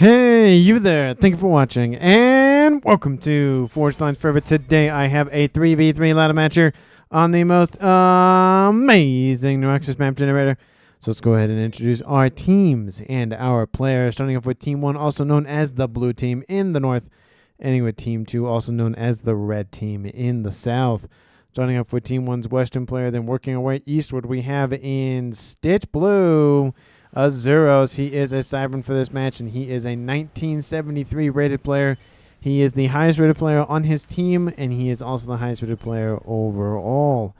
Hey, you there. Thank you for watching, and welcome to Forged Lines Forever. Today, I have a 3v3 ladder match here on the most amazing New Access map generator. So let's go ahead and introduce our teams and our players, starting off with Team 1, also known as the Blue Team in the north, ending with Team 2, also known as the Red Team in the south. Starting off with Team 1's Western player, then working our way eastward, we have in Stitch Blue, Azuros. He is a Cybran for this match, and he is a 1973 rated player. He is the highest rated player on his team, and he is also the highest rated player overall.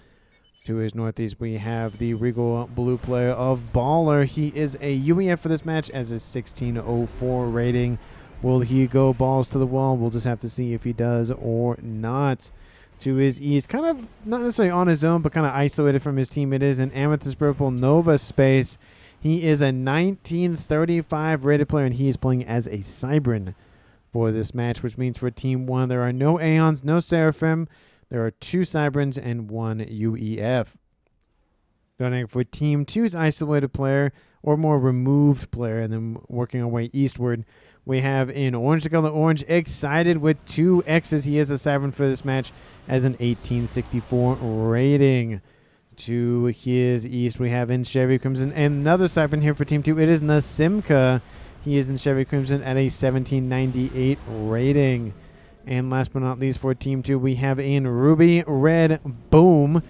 To his northeast, we have the Regal Blue player of Baller. He is a UEF for this match as a 1604 rating. Will he go balls to the wall? We'll just have to see if he does or not. To his east, kind of not necessarily on his own, but kind of isolated from his team, it is an Amethyst Purple Nova Space. He is a 1935 rated player, and he is playing as a Cybran for this match, which means for Team 1, there are no Aeons, no Seraphim. There are 2 Cybrans and 1 UEF. Going for Team 2's isolated player, or more removed player, and then working our way eastward, we have in Orange the Color Orange, Excited with 2 X's. He is a Cybran for this match as an 1864 rating. To his east, we have in Chevy Crimson another Cybran here for Team 2. It is Nasimka. He is in Chevy Crimson at a 1798 rating. And last but not least for Team 2, we have in Ruby Red Boom.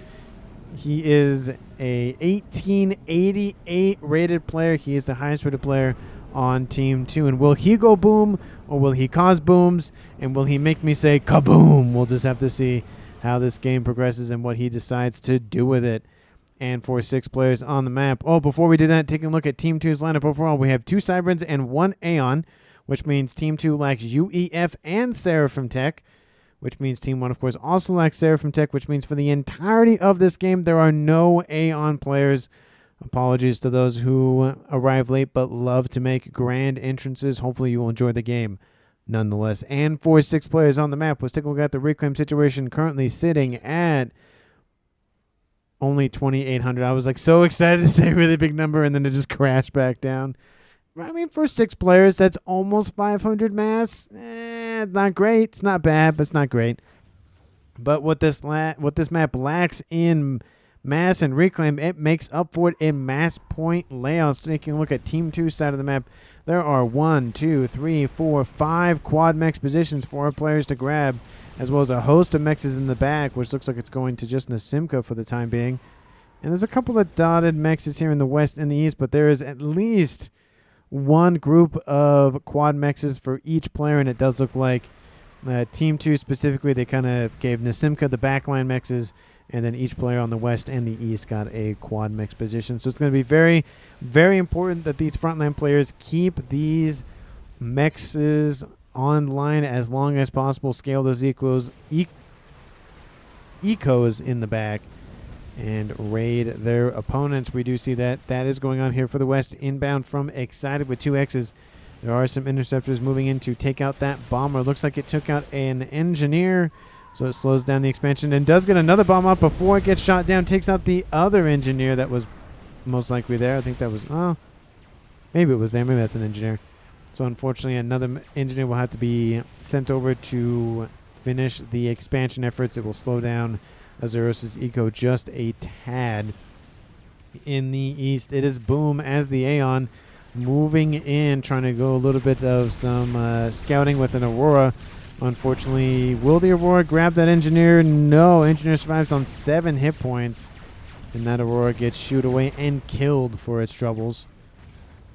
He is a 1888 rated player. He is the highest rated player on Team 2. And will he go boom, or will he cause booms? And will he make me say kaboom? We'll just have to see how this game progresses and what he decides to do with it. And for 6 players on the map. Oh, before we do that, taking a look at Team 2's lineup overall, we have 2 Cybrans and 1 Aeon, which means Team 2 lacks UEF and Seraphim Tech, which means Team 1, of course, also lacks Seraphim Tech, which means for the entirety of this game, there are no Aeon players. Apologies to those who arrive late but love to make grand entrances. Hopefully you will enjoy the game nonetheless. And for 6 players on the map, let's take a look at the reclaim situation, currently sitting at only 2,800. I was like so excited to say a really big number, and then it just crashed back down. I mean, for 6 players, that's almost 500 mass. Not great. It's not bad, but it's not great. But what this map lacks in mass and reclaim, it makes up for it in mass point layouts. Taking a look at Team 2's side of the map, there are 1, 2, 3, 4, 5 quad mechs positions for our players to grab, as well as a host of mechs in the back, which looks like it's going to just Nasimka for the time being. And there's a couple of dotted mechs here in the west and the east, but there is at least 1 group of quad mechs for each player, and it does look like Team 2 specifically, they kind of gave Nasimka the backline mechs, and then each player on the west and the east got a quad mech position. So it's going to be very, very important that these frontline players keep these mechs online as long as possible, scale those ecos in the back, and raid their opponents. We do see that is going on here for the west, inbound from Excited with 2 X's. There are some interceptors moving in to take out that bomber. Looks like it took out an engineer, so it slows down the expansion and does get another bomb up before it gets shot down. Takes out the other engineer that was most likely there. I think that was, maybe it was there. Maybe that's an engineer. So unfortunately, another engineer will have to be sent over to finish the expansion efforts. It will slow down Azuros' eco just a tad. In the east, it is Boom as the Aeon moving in, trying to go a little bit of some scouting with an Aurora. Unfortunately, will the Aurora grab that engineer? No, engineer survives on 7 hit points, and that Aurora gets shooed away and killed for its troubles.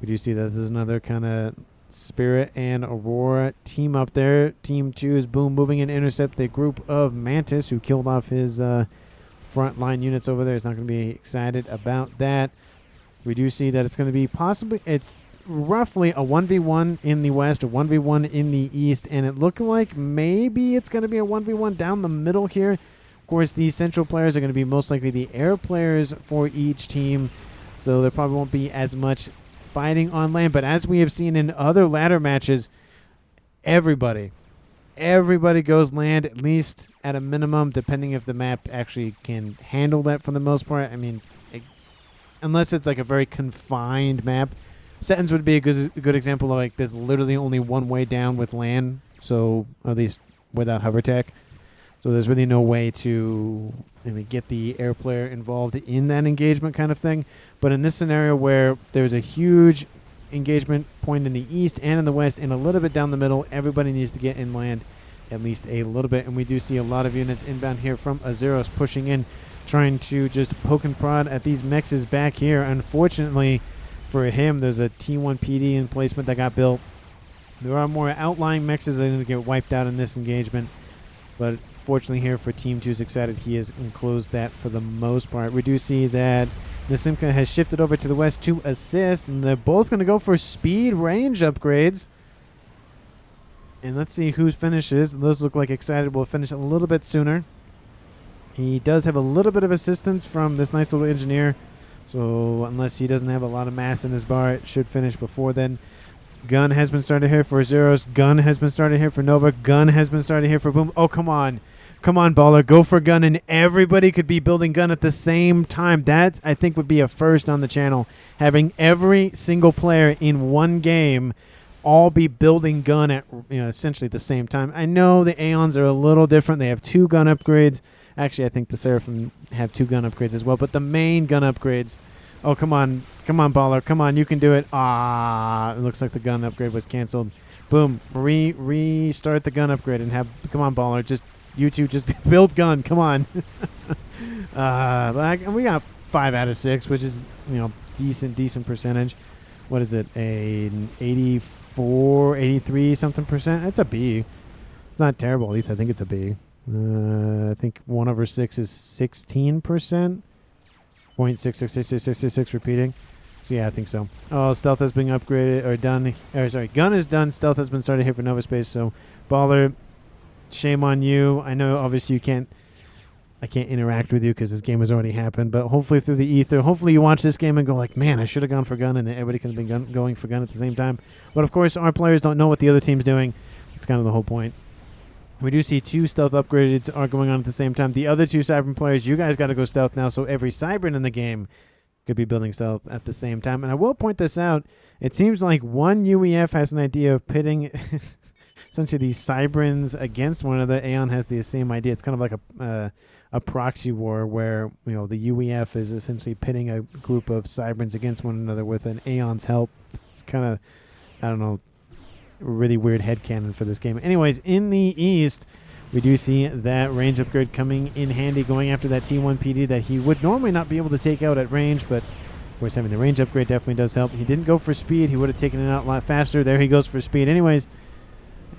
We do see that this is another kind of Spirit and Aurora team up there. Team 2 is Boom moving in to intercept the group of Mantis, who killed off his front line units over there. He's not going to be excited about that. We do see that it's going to be it's roughly a 1v1 in the west, a 1v1 in the east, and it looking like maybe it's going to be a 1v1 down the middle here. Of course, the central players are going to be most likely the air players for each team, so there probably won't be as much fighting on land. But as we have seen in other ladder matches, everybody goes land, at least at a minimum, depending if the map actually can handle that for the most part. I mean, unless it's like a very confined map, Settings would be a good example of, like, there's literally only one way down with land, so at least without hover tech. So there's really no way to get the air player involved in that engagement kind of thing. But in this scenario where there's a huge engagement point in the east and in the west and a little bit down the middle, everybody needs to get inland at least a little bit. And we do see a lot of units inbound here from Azeros pushing in, trying to just poke and prod at these mexes back here. Unfortunately for him, there's a T1 PD emplacement that got built. There are more outlying mexes that are going to get wiped out in this engagement. But fortunately here for Team 2's Excited, he has enclosed that for the most part. We do see that Nasimka has shifted over to the west to assist, and they're both going to go for speed range upgrades. And let's see who finishes. Those look like Excited will finish a little bit sooner. He does have a little bit of assistance from this nice little engineer, so unless he doesn't have a lot of mass in his bar, it should finish before then. Gun has been started here for Zeros. Gun has been started here for Nova. Gun has been started here for Boom. Oh, come on. Come on, Baller. Go for Gun, and everybody could be building Gun at the same time. That, I think, would be a first on the channel. Having every single player in one game all be building Gun at essentially the same time. I know the Aeons are a little different. They have 2 gun upgrades. Actually, I think the Seraphim have 2 gun upgrades as well. But the main gun upgrades... Oh, come on. Come on, Baller. Come on. You can do it. Ah, it looks like the gun upgrade was canceled. Boom. Restart the gun upgrade and have... Come on, Baller. You two just build Gun. Come on. And we got 5 out of 6, which is, decent percentage. What is it? An 84, 83 something percent? That's a B. It's not terrible. At least I think it's a B. I think 1/6 is 16%. 0.666666 repeating. So yeah, I think so. Oh, stealth has been upgraded or done. Gun is done. Stealth has been started here for Nova Space. So Baller, shame on you. I know obviously I can't interact with you because this game has already happened. But hopefully through the ether, hopefully you watch this game and go like, man, I should have gone for Gun, and everybody could have been going for Gun at the same time. But of course, our players don't know what the other team's doing. It's kind of the whole point. We do see 2 stealth upgrades are going on at the same time. The other 2 Cybran players, you guys got to go stealth now, so every Cybran in the game could be building stealth at the same time. And I will point this out. It seems like one UEF has an idea of pitting essentially these Cybrans against one another. Aeon has the same idea. It's kind of like a proxy war where the UEF is essentially pitting a group of Cybrans against one another with an Aeon's help. It's kind of, I don't know, really weird headcanon for this game. Anyways, in the east, we do see that range upgrade coming in handy, going after that T1 PD that he would normally not be able to take out at range, but of course having the range upgrade definitely does help. He didn't go for speed. He would have taken it out a lot faster. There he goes for speed anyways,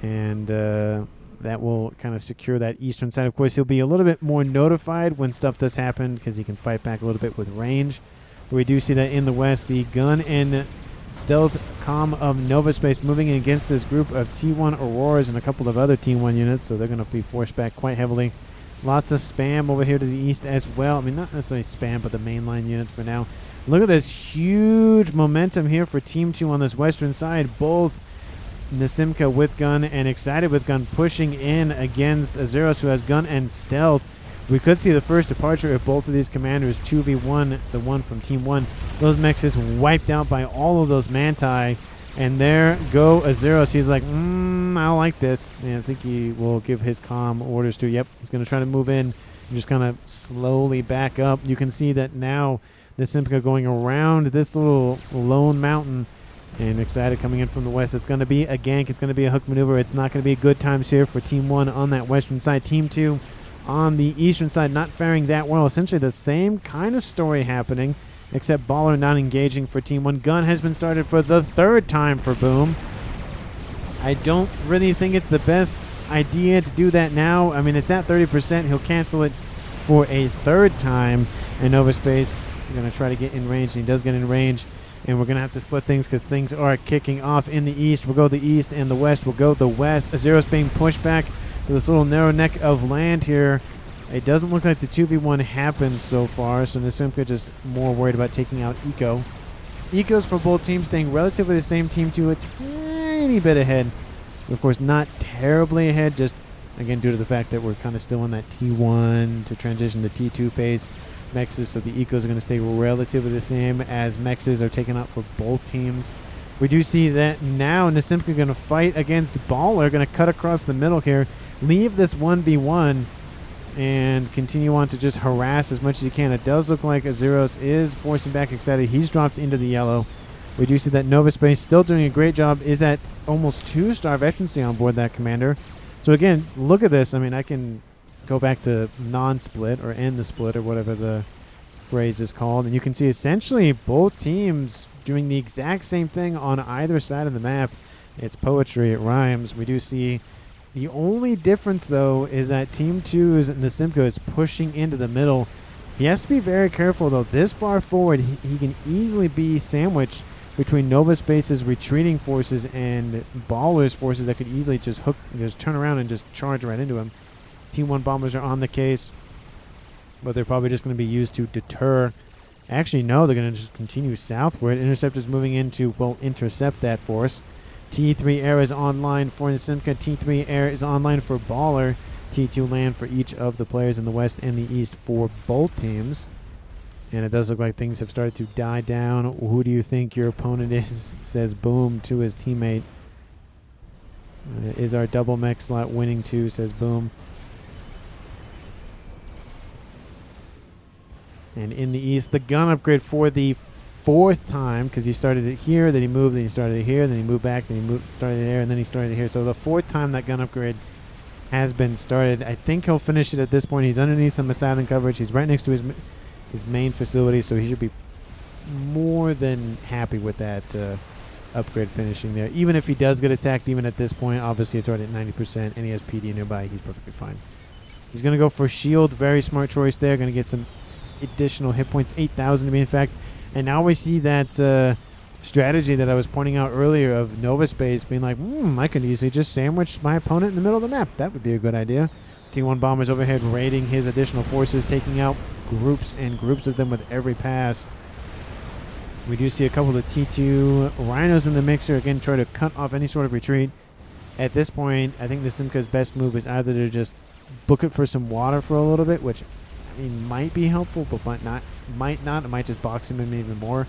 and that will kind of secure that eastern side. Of course, he'll be a little bit more notified when stuff does happen because he can fight back a little bit with range. We do see that in the west, the Gun and Stealth comm of Nova Space moving in against this group of T1 Auroras and a couple of other T1 units, so they're going to be forced back quite heavily. Lots of spam over here to the east as well. I mean, not necessarily spam, but the mainline units for now. Look at this huge momentum here for Team 2 on this western side. Both Nasimka with Gun and Excited with Gun pushing in against Azeros, who has Gun and Stealth. We could see the first departure if both of these commanders 2v1, the one from Team 1. Those mechs is wiped out by all of those Manti. And there go Azeros. He's like, I don't like this. And I think he will give his comm orders to, yep, he's going to try to move in and just kind of slowly back up. You can see that now Nasimka going around this little lone mountain and Excited coming in from the west. It's going to be a gank. It's going to be a hook maneuver. It's not going to be good times here for Team 1 on that western side. Team 2 on the eastern side not faring that well. Essentially the same kind of story happening, except Baller not engaging for Team 1. Gun has been started for the 3rd time for Boom. I don't really think it's the best idea to do that now. I mean, it's at 30%. He'll cancel it for a 3rd time. And Nova Space, we're going to try to get in range, and he does get in range. And we're going to have to split things because things are kicking off in the east. We'll go the east, and the west will go the west. Azeros being pushed back to this little narrow neck of land here. It doesn't look like the 2v1 happened so far, so Nasimka just more worried about taking out Eco. Ecos for both teams staying relatively the same. Team 2 a tiny bit ahead. Of course, not terribly ahead, just, again, due to the fact that we're kind of still in that T1 to transition to T2 phase. Mexes, so the Ecos are going to stay relatively the same as Mexes are taken out for both teams. We do see that now Nasimka going to fight against Baller, going to cut across the middle here, leave this 1v1, and continue on to just harass as much as he can. It does look like Azuros is forcing back Excited. He's dropped into the yellow. We do see that Nova Space still doing a great job, is at almost 2-star veterancy on board that commander. So again, look at this. I mean, I can go back to non-split or end the split or whatever the phrase is called, and you can see essentially both teams doing the exact same thing on either side of the map. It's poetry, it rhymes. We do see the only difference though is that Team 2's Nasimka is pushing into the middle. He has to be very careful though. This far forward, he can easily be sandwiched between Nova Space's retreating forces and Baller's forces that could easily just turn around and just charge right into him. Team 1 bombers are on the case, but they're probably just going to be used to deter. Actually, no, they're going to just continue southward. Interceptor's moving in to, well, intercept that force. T3 air is online for Nasimka. T3 air is online for Baller. T2 land for each of the players in the west and the east for both teams. And it does look like things have started to die down. Who do you think your opponent is? Says Boom to his teammate. Is our double mech slot winning too? Says Boom. And in the east, the gun upgrade for the 4th time, because he started it here, then he moved, then he started it here, then he moved back, then he started it there, and then he started it here. So the 4th time that gun upgrade has been started. I think he'll finish it at this point. He's underneath some assassin coverage. He's right next to his main facility, so he should be more than happy with that upgrade finishing there. Even if he does get attacked, even at this point, obviously it's already at 90%, and he has PD nearby, he's perfectly fine. He's going to go for shield. Very smart choice there. Going to get some additional hit points, 8,000 to be exact. And now we see that strategy that I was pointing out earlier of Nova Space being like, I could easily just sandwich my opponent in the middle of the map. That would be a good idea. T1 bombers overhead raiding his additional forces, taking out groups and groups of them with every pass. We do see a couple of T2 rhinos in the mixer. Again, try to cut off any sort of retreat. At this point, I think Nasimka's best move is either to just book it for some water for a little bit, which it might be helpful, but might not. It might just box him in even more.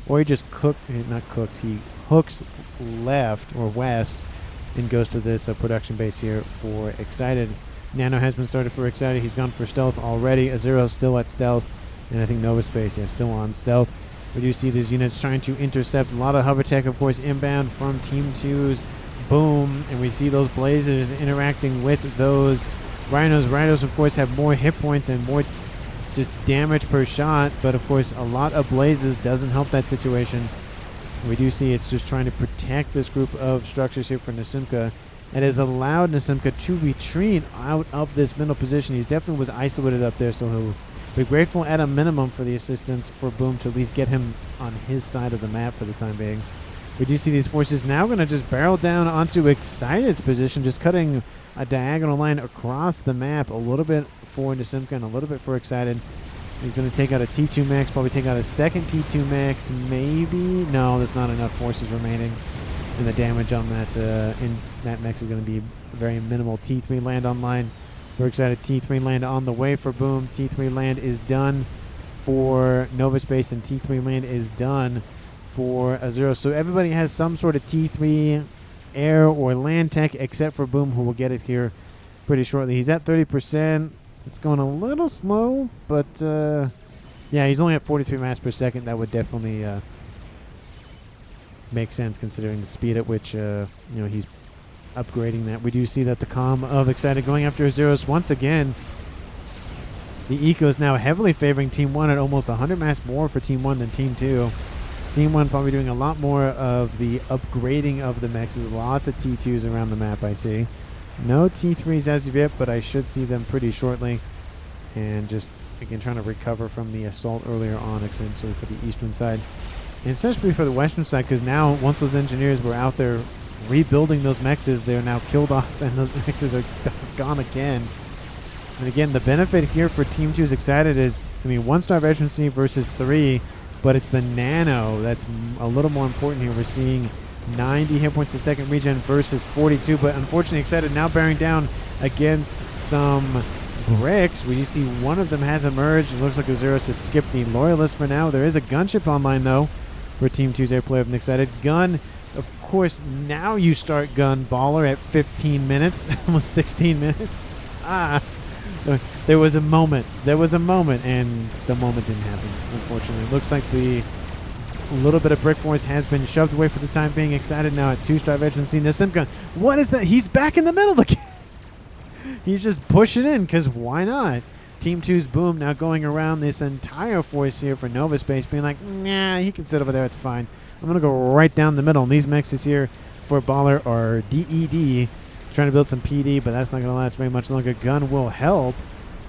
Or he just he hooks left or west and goes to this production base here for Excited. Nano has been started for Excited. He's gone for stealth already. Azuro's still at stealth. And I think Nova Space, still on stealth. We do see these units trying to intercept. A lot of hover tech, of course, inbound from Team 2's Boom. And we see those blazers interacting with those Rhinos. Rhinos, of course, have more hit points and more just damage per shot, but of course a lot of blazes doesn't help that situation. We do see it's just trying to protect this group of structures here for Nasimka. It has allowed Nasimka to retreat out of this middle position. He definitely was isolated up there, so he'll be grateful at a minimum for the assistance for Boom to at least get him on his side of the map for the time being. We do see these forces now going to just barrel down onto Excited's position, just cutting a diagonal line across the map, a little bit for Nasimka and a little bit for Excited. He's going to take out a T2 max, probably take out a second T2 max, maybe. No, there's not enough forces remaining, and the damage on that max is going to be very minimal. T3 land online for Excited. T3 land on the way for Boom. T3 land is done for Nova Space, and T3 land is done for Azuro. So everybody has some sort of T3 air or land tech except for Boom, who will get it here pretty shortly. He's at 30%. It's going a little slow, but yeah, he's only at 43 mass per second. That would definitely make sense considering the speed at which he's upgrading that. We do see that the comm of Excited going after Azuros once again. The eco is now heavily favoring Team 1 at almost 100 mass more for Team 1 than Team 2. Team 1 probably doing a lot more of the upgrading of the mexes. Lots of T2s around the map, I see. No T3s as of yet, but I should see them pretty shortly. And just, again, trying to recover from the assault earlier on, essentially, for the eastern side. And essentially for the western side, because now, once those engineers were out there rebuilding those mexes, they're now killed off, and those mexes are gone again. And again, the benefit here for Team 2's Excited is, 1-star veterancy versus 3, but it's the nano that's a little more important here. We're seeing 90 hit points a second regen versus 42, but unfortunately Excited now bearing down against some bricks. We see one of them has emerged. It looks like Azuros has skipped the Loyalist for now. There is a gunship online, though, for Team 2's airplay of Excited. Gun, of course, now you start Gun Baller at 15 minutes, almost 16 minutes. There was a moment, and the moment didn't happen, unfortunately. Looks like the little bit of Brick Force has been shoved away for the time being. Excited now at 2-star veteran C. Nasimka, what is that? He's back in the middle again. He's just pushing in, because why not? Team 2's Boom now going around this entire force here for Nova Space, being like, nah, he can sit over there, it's fine. I'm going to go right down the middle. And these mexes here for Baller are DED, trying to build some PD, but that's not going to last very much longer. Gun will help.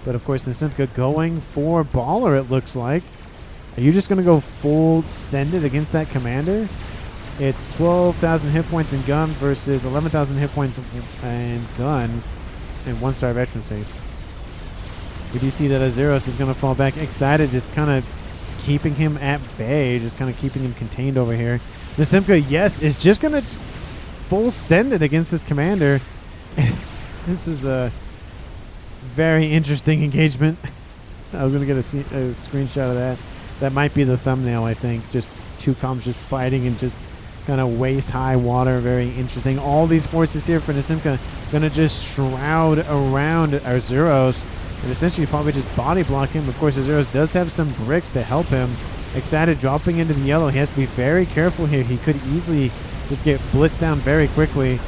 But, of course, Nasimka going for Baller, it looks like. Are you just going to go full send it against that commander? It's 12,000 hit points in Gun versus 11,000 hit points in Gun and 1-star veteran save. We do see that Azeros is going to fall back. Excited, just kind of keeping him at bay, just kind of keeping him contained over here. Nasimka, yes, is just going to full send it against this commander. This is a very interesting engagement. I was going to get a screenshot of that. That might be the thumbnail, I think. Just two comms just fighting and just kind of waist-high water. Very interesting. All these forces here for Nasimka going to just shroud around Azeros and essentially probably just body block him. Of course, Azeros does have some bricks to help him. Excited dropping into the yellow. He has to be very careful here. He could easily just get blitzed down very quickly.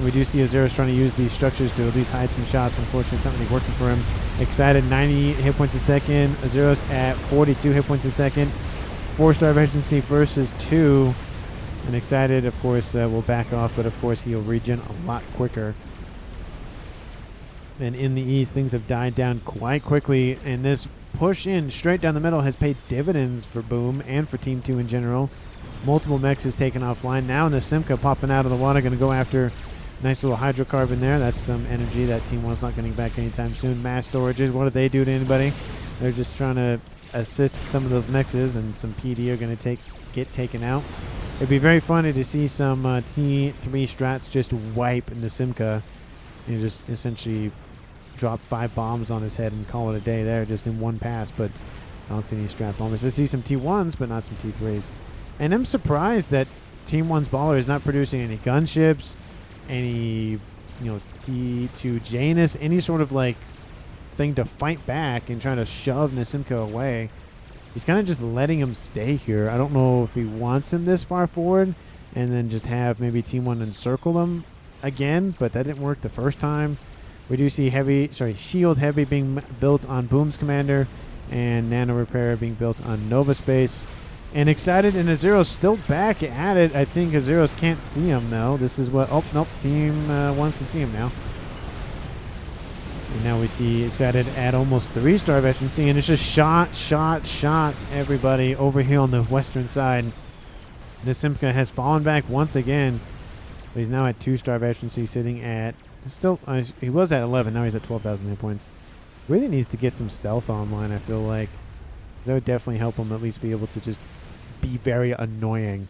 We do see Azeros trying to use these structures to at least hide some shots. Unfortunately, it's not really working for him. Excited, 90 hit points a second. Azeros at 42 hit points a second. 4-star emergency versus 2. And Excited, of course, will back off, but of course he'll regen a lot quicker. And in the East, things have died down quite quickly, and this push in straight down the middle has paid dividends for Boom and for Team 2 in general. Multiple mechs is taken offline. Now Nasimka popping out of the water, going to go after nice little hydrocarbon there. That's some energy that Team 1's not getting back anytime soon. Mass storages, what do they do to anybody? They're just trying to assist some of those mexes, and some PD are going to get taken out. It'd be very funny to see some T3 strats just wipe Nasimka and just essentially drop 5 bombs on his head and call it a day there just in one pass, but I don't see any strat bombers. I see some T1s, but not some T3s. And I'm surprised that Team 1's Baller is not producing any gunships, any, T2 Janus, any sort of like thing to fight back and trying to shove Nasimka away. He's kind of just letting him stay here. I don't know if he wants him this far forward and then just have maybe Team 1 encircle him again, but that didn't work the first time. We do see Shield Heavy being built on Boom's commander and Nano Repair being built on Nova Space. And Excited and Azeros still back at it. I think Azeros can't see him though. This is what, oh, nope, Team 1 can see him now. And now we see Excited at almost 3-star veterancy, and it's just shots, everybody over here on the western side. Nasimka has fallen back once again. But he's now at 2-star veterancy, sitting at still, he was at 11, now he's at 12,000 hit points. Really needs to get some stealth online, I feel like. That would definitely help him at least be able to just be very annoying.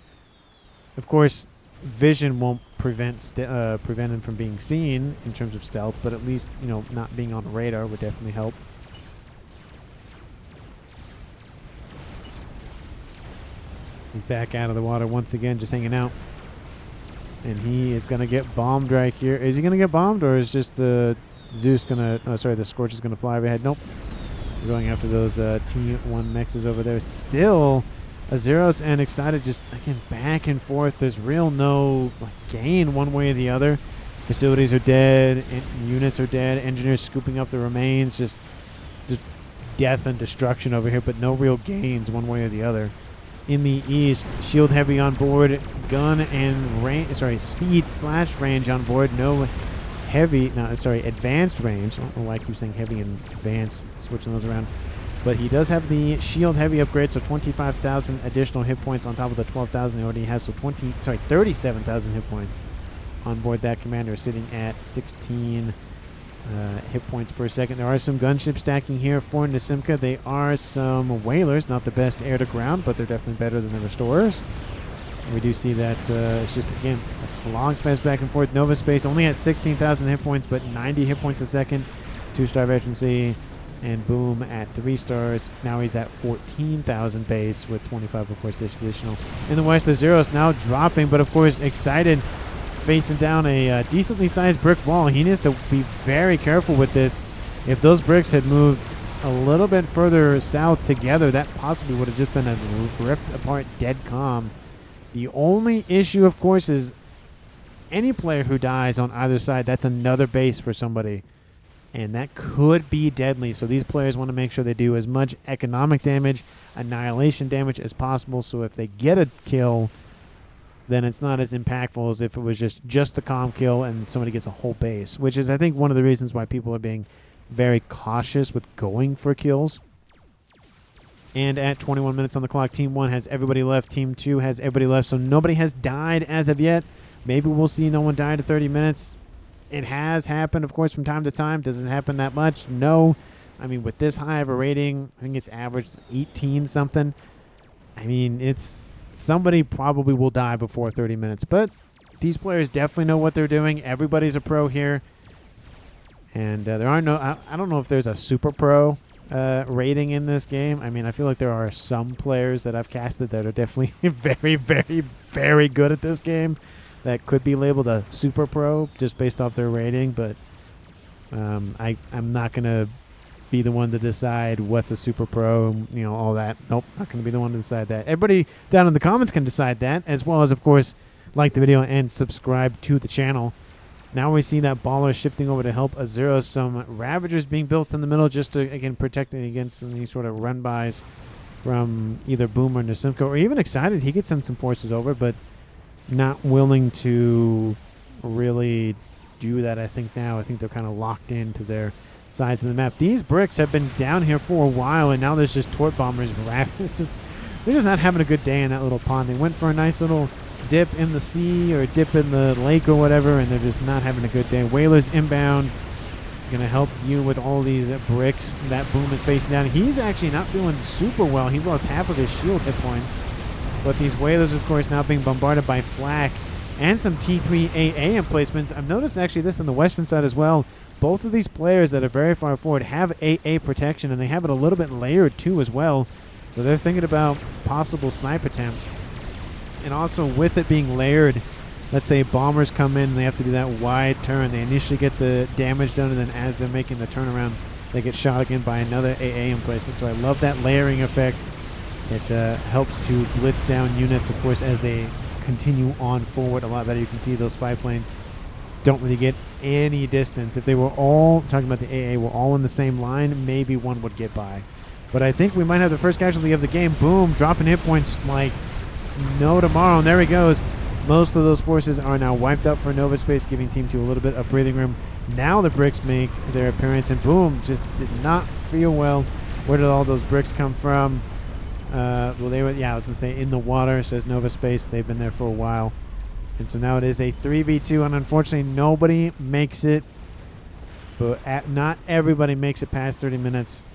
Of course, vision won't prevent him from being seen in terms of stealth, but at least, not being on the radar would definitely help. He's back out of the water once again, just hanging out. And he is going to get bombed right here. Is he going to get bombed, or is just the Zeus going to... the Scorch is going to fly overhead? Nope. We're going after those T1 mexes over there. Still, Azeros and Excited just, again, back and forth. There's real no gain one way or the other. Facilities are dead. Units are dead. Engineers scooping up the remains. Just death and destruction over here, but no real gains one way or the other. In the East, Shield Heavy on board, gun and speed/range on board. No advanced range. I don't know why I keep saying heavy and advanced, switching those around. But he does have the Shield Heavy upgrade, so 25,000 additional hit points on top of the 12,000 he already has. So 37,000 hit points on board that commander, sitting at 16 hit points per second. There are some gunships stacking here for Nasimka. They are some whalers, not the best air to ground, but they're definitely better than the restorers. And we do see that it's just, again, a slogfest back and forth. Nova Space only at 16,000 hit points, but 90 hit points a second. 2-star veterancy. And boom, at 3 stars. Now he's at 14,000 base with 25, of course, additional. In the west, the Zeros now dropping, but of course, excited, facing down a decently sized brick wall. He needs to be very careful with this. If those bricks had moved a little bit further south together, that possibly would have just been a ripped apart dead calm. The only issue, of course, is any player who dies on either side, that's another base for somebody. And that could be deadly. So these players want to make sure they do as much economic damage, annihilation damage as possible. So if they get a kill, then it's not as impactful as if it was just the calm kill and somebody gets a whole base, which is, I think, one of the reasons why people are being very cautious with going for kills. And at 21 minutes on the clock, Team 1 has everybody left. Team 2 has everybody left. So nobody has died as of yet. Maybe we'll see no one die to 30 minutes. It has happened, of course, from time to time. Does it happen that much? No. I mean, with this high of a rating, I think it's averaged 18 something. I mean, it's somebody probably will die before 30 minutes. But these players definitely know what they're doing. Everybody's a pro here. And there are no... I don't know if there's a super pro rating in this game. I mean, I feel like there are some players that I've casted that are definitely very, very, very good at this game. That could be labeled a super pro just based off their rating, but I'm not going to be the one to decide what's a super pro, you know, all that. Nope, not going to be the one to decide that. Everybody down in the comments can decide that, as well as, of course, like the video and subscribe to the channel. Now we see that Baller shifting over to help Azuro. Some Ravagers being built in the middle just to, again, protecting against any sort of run-bys from either Boom or Nasimko, or even Excited. He could send some forces over, but not willing to really do that, I think, now. I think they're kind of locked into their sides of the map. These bricks have been down here for a while, and now there's just Tort Bombers. They're just not having a good day in that little pond. They went for a nice little dip in the sea or dip in the lake or whatever, and they're just not having a good day. Whalers inbound. Going to help deal with all these bricks. That Boom is facing down. He's actually not feeling super well. He's lost half of his shield hit points. But these Whalers, of course, now being bombarded by flak and some T3 AA emplacements. I've noticed actually this on the western side as well. Both of these players that are very far forward have AA protection, and they have it a little bit layered too as well. So they're thinking about possible snipe attempts. And also with it being layered, let's say bombers come in and they have to do that wide turn. They initially get the damage done, and then as they're making the turnaround, they get shot again by another AA emplacement. So I love that layering effect. It helps to blitz down units, of course, as they continue on forward a lot better. You can see those spy planes don't really get any distance. If they were all, talking about the AA, were all in the same line, maybe one would get by. But I think we might have the first casualty of the game. Boom, dropping hit points like no tomorrow. And there he goes. Most of those forces are now wiped out for Nova Space, giving Team 2 a little bit of breathing room. Now the bricks make their appearance, and Boom just did not feel well. Where did all those bricks come from? Well, they were, yeah, I was going to say in the water, says Nova Space. They've been there for a while. And so now it is a 3v2, and unfortunately nobody makes it. But not everybody makes it past 30 minutes,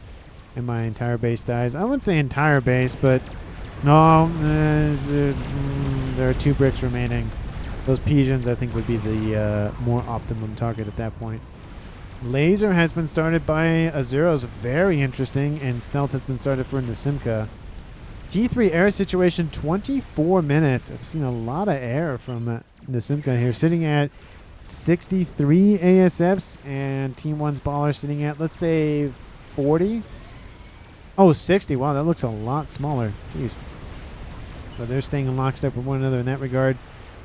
and my entire base dies. I wouldn't say entire base, but no, there are 2 bricks remaining. Those Pigeons, I think, would be the more optimum target at that point. Laser has been started by Azuro's, very interesting, and Stealth has been started for Nasimka. T3 air situation, 24 minutes. I've seen a lot of air from Nasimka here, sitting at 63 ASFs, and Team 1's Baller sitting at, let's say, 40? Oh, 60. Wow, that looks a lot smaller. Jeez. So they're staying in lockstep with one another in that regard.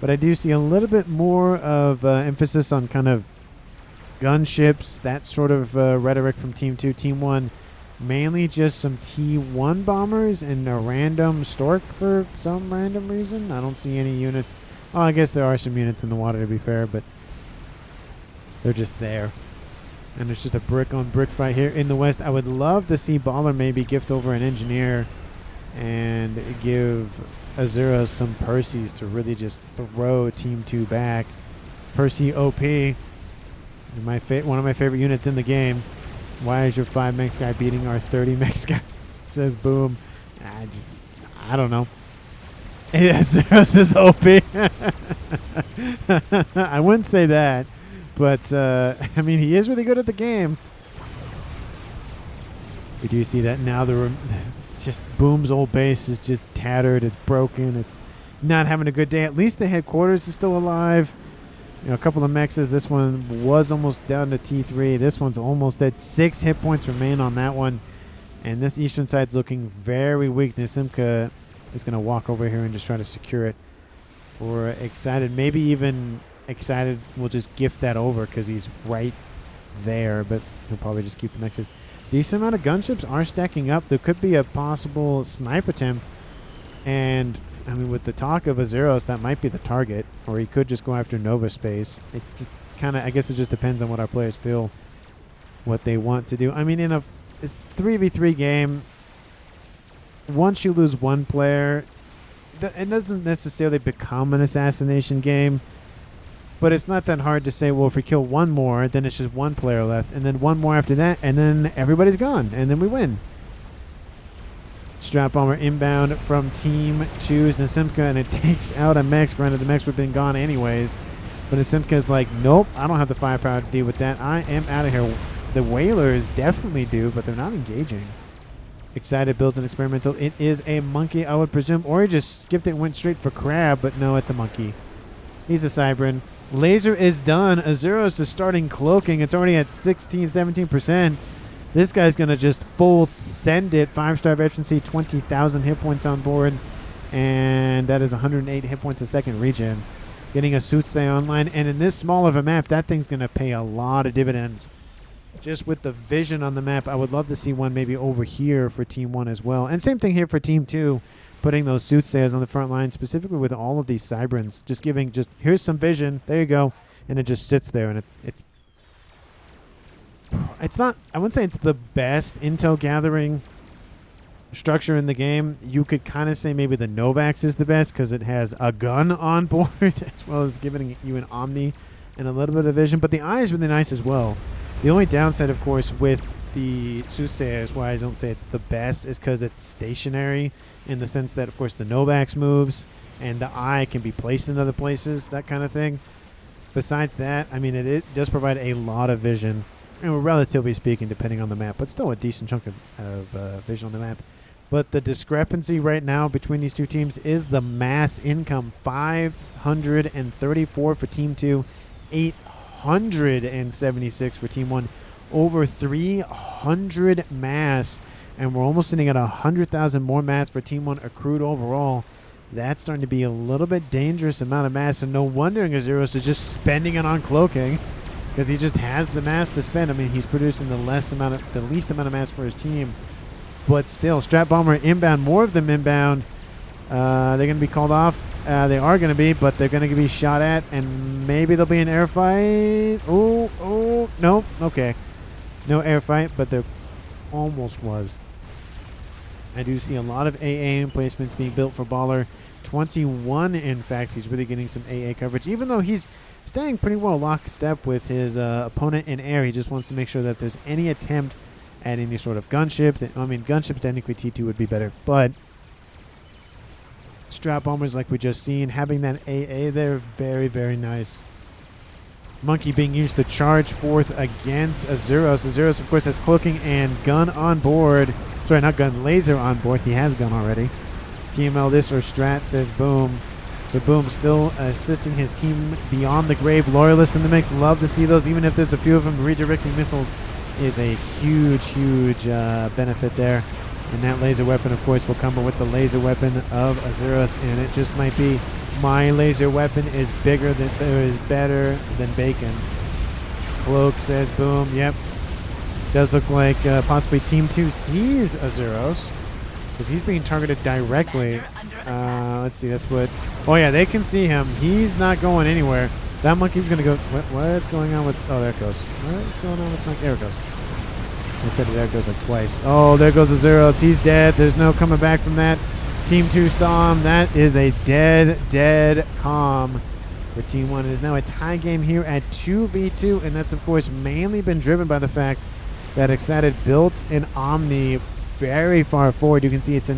But I do see a little bit more of emphasis on kind of gunships, that sort of rhetoric from Team 2. Team 1, mainly just some T1 bombers and a random Stork for some random reason. I don't see any units. Oh, I guess there are some units in the water, to be fair, but they're just there. And it's just a brick-on-brick fight here in the west. I would love to see Baller maybe gift over an engineer and give Azura some Percys to really just throw Team 2 back. Percy OP, one of my favorite units in the game. Why is your 5 mech guy beating our 30 mech guy? Says Boom. I don't know. Yes, this is OP. I wouldn't say that, but I mean, he is really good at the game. We do see that now. It's just Boom's old base is just tattered. It's broken. It's not having a good day. At least the headquarters is still alive. You know, a couple of mexes. This one was almost down to T3. This one's almost at 6 hit points remain on that one. And this eastern side's looking very weak. Nasimka is going to walk over here and just try to secure it. Or Excited. Maybe even Excited will just gift that over because he's right there. But he'll probably just keep the mexes. Decent amount of gunships are stacking up. There could be a possible snipe attempt. And, I mean, with the talk of Azuros, that might be the target. Or he could just go after Nova Space. It just kind of, I guess it just depends on what our players feel, what they want to do. I mean, it's 3v3 game. Once you lose one player, it doesn't necessarily become an assassination game. But it's not that hard to say, well, if we kill one more, then it's just one player left. And then one more after that, and then everybody's gone. And then we win. Strap Bomber inbound from Team 2's Nasimka, and it takes out a Mex. Granted, the Mex would have been gone anyways. But Nasimka's like, nope, I don't have the firepower to deal with that. I am out of here. The Whalers definitely do, but they're not engaging. Excited builds an experimental. It is a monkey, I would presume. Or he just skipped it and went straight for crab, but no, it's a monkey. He's a Cybran. Laser is done. Azuros is starting cloaking. It's already at 16, 17%. This guy's going to just full send it. 5-star veterancy, 20,000 hit points on board. And that is 108 hit points a second regen. Getting a Soothsay online. And in this small of a map, that thing's going to pay a lot of dividends. Just with the vision on the map, I would love to see one maybe over here for Team 1 as well. And same thing here for Team 2. Putting those Soothsayers on the front line, specifically with all of these Cybrans. Just giving, here's some vision. There you go. And it just sits there. And it's not, I wouldn't say it's the best intel gathering structure in the game. You could kind of say maybe the Novax is the best because it has a gun on board as well as giving you an Omni and a little bit of vision. But the eye is really nice as well. The only downside, of course, with the Soothsayers, why I don't say it's the best, is because it's stationary in the sense that, of course, the Novax moves and the eye can be placed in other places, that kind of thing. Besides that, I mean, it does provide a lot of vision, and relatively speaking, depending on the map, but still a decent chunk of vision on the map. But the discrepancy right now between these two teams is the mass income. 534 for Team 2, 876 for Team 1. Over 300 mass, and we're almost sitting at 100,000 more mass for Team 1 accrued overall. That's starting to be a little bit dangerous amount of mass, and no wonder Azuros is just spending it on cloaking because he just has the mass to spend. I mean, he's producing the least amount of mass for his team, but still, Strap Bomber inbound, more of them inbound. They're going to be called off. They are going to be, but they're going to be shot at, and maybe there'll be an air fight. Oh, no, okay. No air fight, but there almost was. I do see a lot of AA emplacements being built for Baller. 21, in fact. He's really getting some AA coverage. Even though he's staying pretty well lockstep with his opponent in air, he just wants to make sure that there's any attempt at any sort of gunship. I mean, gunships technically T2 would be better, but Strap Bombers, like we just seen, having that AA there, very, very nice. Monkey being used to charge forth against Azuros. Azuros, of course, has cloaking and gun on board. Sorry, not gun, laser on board. He has gun already. TML this or Strat, says Boom. So Boom still assisting his team beyond the grave. Loyalists in the mix. Love to see those, even if there's a few of them. Redirecting missiles is a huge, huge benefit there. And that laser weapon, of course, will come with the laser weapon of Azuros. And it just might be, my laser weapon is bigger than, is better than bacon. Cloak, says Boom. Yep. Does look like possibly Team 2 sees Azuros because he's being targeted directly. Let's see, that's what... Oh, yeah, they can see him. He's not going anywhere. That monkey's going to go... What's going on with... Oh, there it goes. What's going on with... There it goes. I said there it goes like twice. Oh, there goes Azuros. He's dead. There's no coming back from that. Team 2 saw him. That is a dead calm for Team 1. It is now a tie game here at 2v2, and that's, of course, mainly been driven by the fact that Excited built an Omni very far forward. You can see it's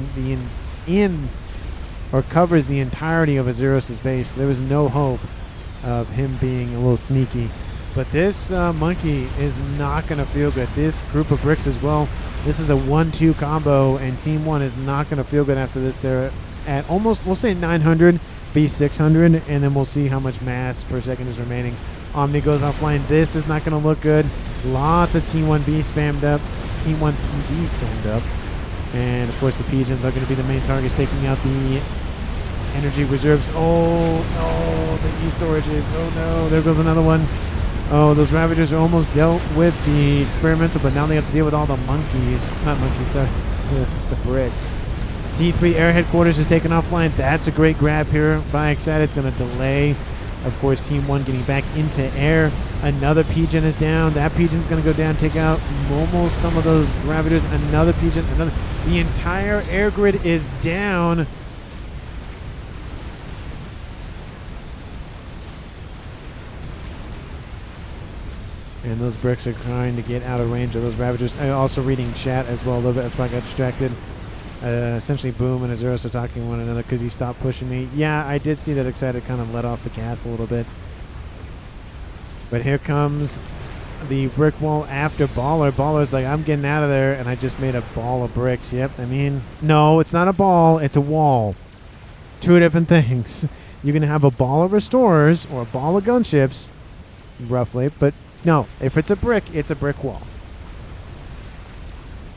or covers the entirety of Azuros' base. There was no hope of him being a little sneaky. But this monkey is not going to feel good. This group of bricks as well. This is a 1-2 combo, and Team 1 is not going to feel good after this. They're at almost, we'll say 900 v 600, and then we'll see how much mass per second is remaining. Omni goes offline. This is not going to look good. Lots of Team 1B spammed up. Team 1PD spammed up. And, of course, the Pigeons are going to be the main targets, taking out the energy reserves. Oh, no, the E-storages. Oh, no, there goes another one. Oh, those Ravagers are almost dealt with the experimental, but now they have to deal with all the monkeys. Not monkeys, sorry. The bricks. T3 Air Headquarters is taken offline. That's a great grab here by Excited. It's going to delay, of course, Team 1 getting back into air. Another Pigeon is down. That Pigeon's going to go down, take out almost some of those Ravagers. Another Pigeon, another. The entire air grid is down. And those bricks are trying to get out of range of those Ravagers. I'm also reading chat as well a little bit. That's why I got distracted. Essentially, Boom and Azuros are talking to one another because he stopped pushing me. Yeah, I did see that Excited kind of let off the gas a little bit. But here comes the brick wall after Baller. Baller's like, I'm getting out of there, and I just made a ball of bricks. Yep, I mean, no, it's not a ball. It's a wall. Two different things. You can have a ball of restorers or a ball of gunships, roughly, but no, if it's a brick wall.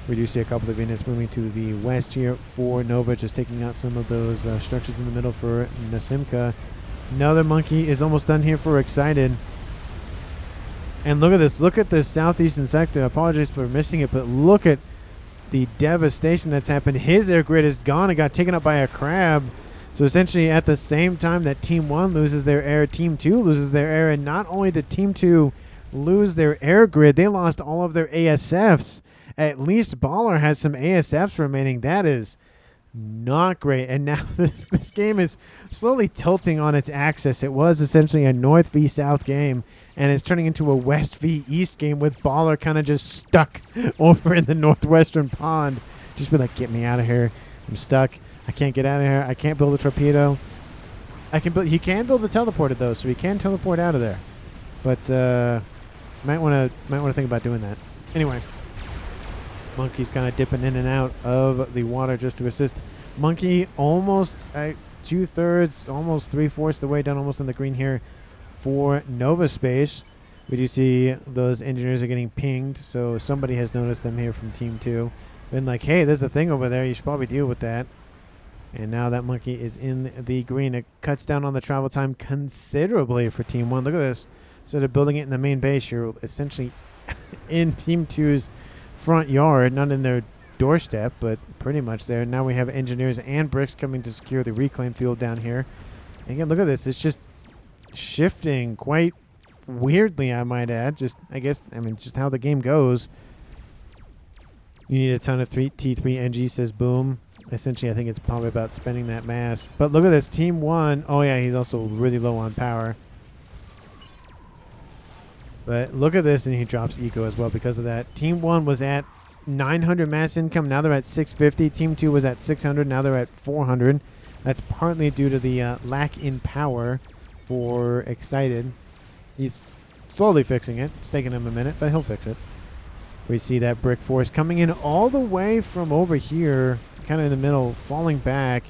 We do see a couple of units moving to the west here for Nova, just taking out some of those structures in the middle for Nasimka. Another monkey is almost done here for Excited. And look at this. Look at this southeastern sector. I apologize for missing it, but look at the devastation that's happened. His air grid is gone and got taken up by a crab. So essentially at the same time that Team 1 loses their air, Team 2 loses their air. And not only did Team 2 lose their air grid, they lost all of their ASFs. At least Baller has some ASFs remaining. That is not great. And now this game is slowly tilting on its axis. It was essentially a north v south game, and it's turning into a west v east game with Baller kind of just stuck over in the northwestern pond. Just be like, get me out of here. I'm stuck. I can't get out of here. I can't build a torpedo. He can build a teleporter though, so he can teleport out of there. But might want to think about doing that. Anyway, Monkey's kind of dipping in and out of the water just to assist. Monkey almost 2/3, almost 3/4 the way down, almost in the green here for Nova Space. We do see those engineers are getting pinged, so somebody has noticed them here from Team 2. Been like, hey, there's a thing over there. You should probably deal with that. And now that monkey is in the green. It cuts down on the travel time considerably for Team 1. Look at this. Instead of building it in the main base, you're essentially in Team 2's front yard, not in their doorstep, but pretty much there. Now we have engineers and bricks coming to secure the reclaim field down here. And again, look at this. It's just shifting quite weirdly, I might add. Just how the game goes. You need a ton of T3 NG, says Boom. Essentially, I think it's probably about spending that mass. But look at this. Team 1. Oh, yeah, he's also really low on power. But look at this, and he drops eco as well because of that. Team 1 was at 900 mass income. Now they're at 650. Team 2 was at 600. Now they're at 400. That's partly due to the lack in power for Excited. He's slowly fixing it. It's taking him a minute, but he'll fix it. We see that brick force coming in all the way from over here, kind of in the middle, falling back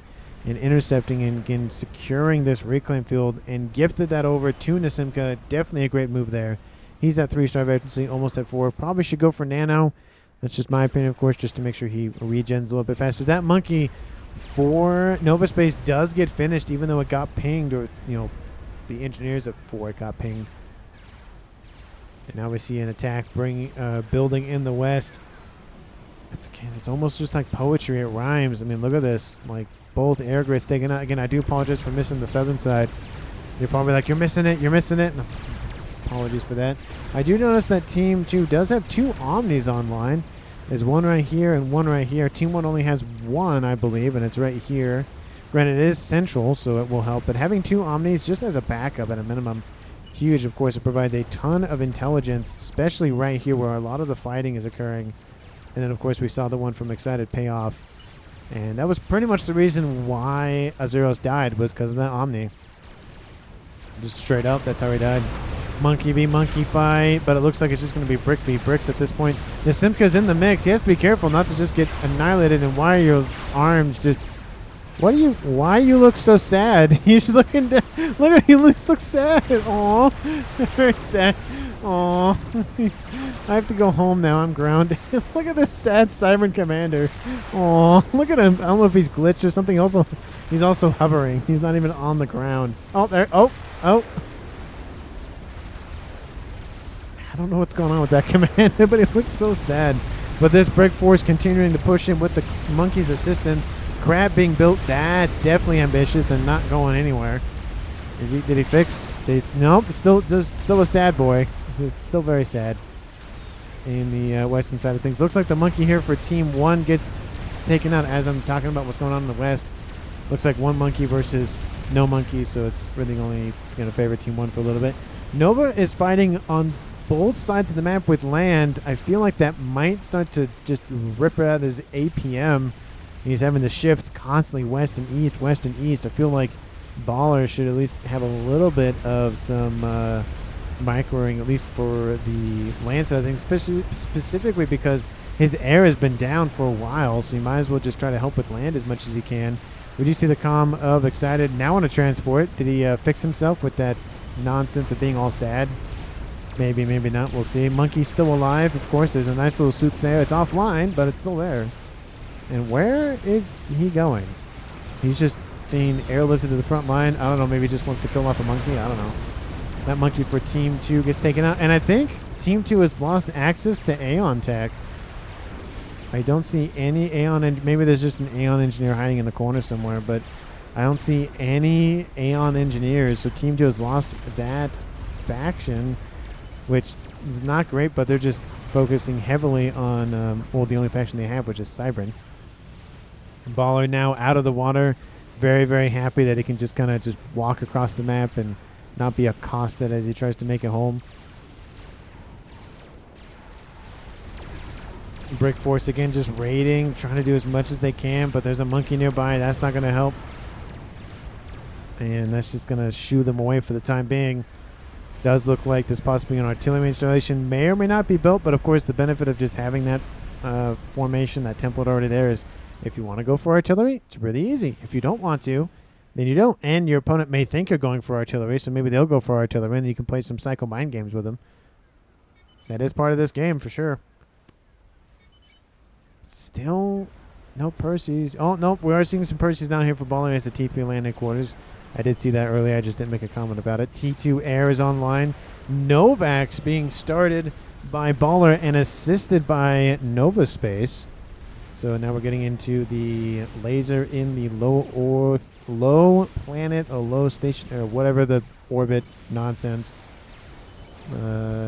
and intercepting and again securing this reclaim field, and gifted that over to Nasimka. Definitely a great move there. He's at 3-star efficiency, almost at 4. Probably should go for Nano. That's just my opinion, of course, just to make sure he regens a little bit faster. That monkey for Nova Space does get finished, even though it got pinged, or, you know, the engineers at 4 got pinged. And now we see an attack building in the west. It's almost just like poetry. It rhymes. I mean, look at this. Like, both air grids taken out. Again, I do apologize for missing the southern side. You're probably like, you're missing it. You're missing it. No, apologies for that. I do notice that Team 2 does have 2 Omnis online. There's one right here and one right here. Team 1 only has 1, I believe, and it's right here. Granted, it is central, so it will help. But having 2 Omnis just as a backup at a minimum, huge. Of course, it provides a ton of intelligence, especially right here where a lot of the fighting is occurring. And then, of course, we saw the one from Excited pay off. And that was pretty much the reason why Azuros died, was because of that Omni. Just straight up, that's how he died. monkey v monkey fight, but it looks like it's just going to be brick v bricks at this point. Nasimka's in the mix. He has to be careful not to just get annihilated. And why are your arms just... Why you look so sad? He's looking down. Look at he looks so sad. Aw. Very sad. Aw. I have to go home now. I'm grounded. Look at this sad Cybran commander. Aw. Look at him. I don't know if he's glitched or something. Also, he's also hovering. He's not even on the ground. Oh, there. Oh. I don't know what's going on with that commander, but it looks so sad. But this brick force continuing to push him with the monkey's assistance. Crab being built, that's definitely ambitious and not going anywhere. Did he fix? Nope, still a sad boy. It's still very sad in the western side of things. Looks like the monkey here for Team 1 gets taken out as I'm talking about what's going on in the west. Looks like one monkey versus no monkey, so it's really only going to favor Team 1 for a little bit. Nova is fighting on both sides of the map with land. I feel like that might start to just rip out his APM. He's having to shift constantly west and east. I feel like Baller should at least have a little bit of some microing, at least for the land side of things, specifically because his air has been down for a while, so you might as well just try to help with land as much as he can. We do see the comm of Excited now on a transport. Did he fix himself with that nonsense of being all sad? Maybe, maybe not. We'll see. Monkey's still alive, of course. There's a nice little suit there. It's offline, but it's still there. And where is he going? He's just being airlifted to the front line. I don't know. Maybe he just wants to kill off a monkey. I don't know. That monkey for Team 2 gets taken out. And I think Team 2 has lost access to Aeon tech. I don't see any Aeon. Maybe there's just an Aeon engineer hiding in the corner somewhere. But I don't see any Aeon engineers. So Team 2 has lost that faction, which is not great. But they're just focusing heavily on, well, the only faction they have, which is Cybran. Baller now out of the water. Very, very happy that he can just kind of just walk across the map and not be accosted as he tries to make it home. Brick Force again just raiding, trying to do as much as they can, but there's a monkey nearby. That's not going to help. And that's just going to shoo them away for the time being. Does look like there's possibly an artillery installation. May or may not be built, but of course the benefit of just having that formation, that template already there is if you want to go for artillery, it's really easy. If you don't want to, then you don't. And your opponent may think you're going for artillery, so maybe they'll go for artillery, and then you can play some psycho mind games with them. That is part of this game for sure. Still no Percy's. Oh, no, we are seeing some Percy's down here for Baller as the T3 landing quarters. I did see that earlier. I just didn't make a comment about it. T2 Air is online. Novax being started by Baller and assisted by Nova Space. So now we're getting into the laser in the low planet or low station or whatever the orbit nonsense.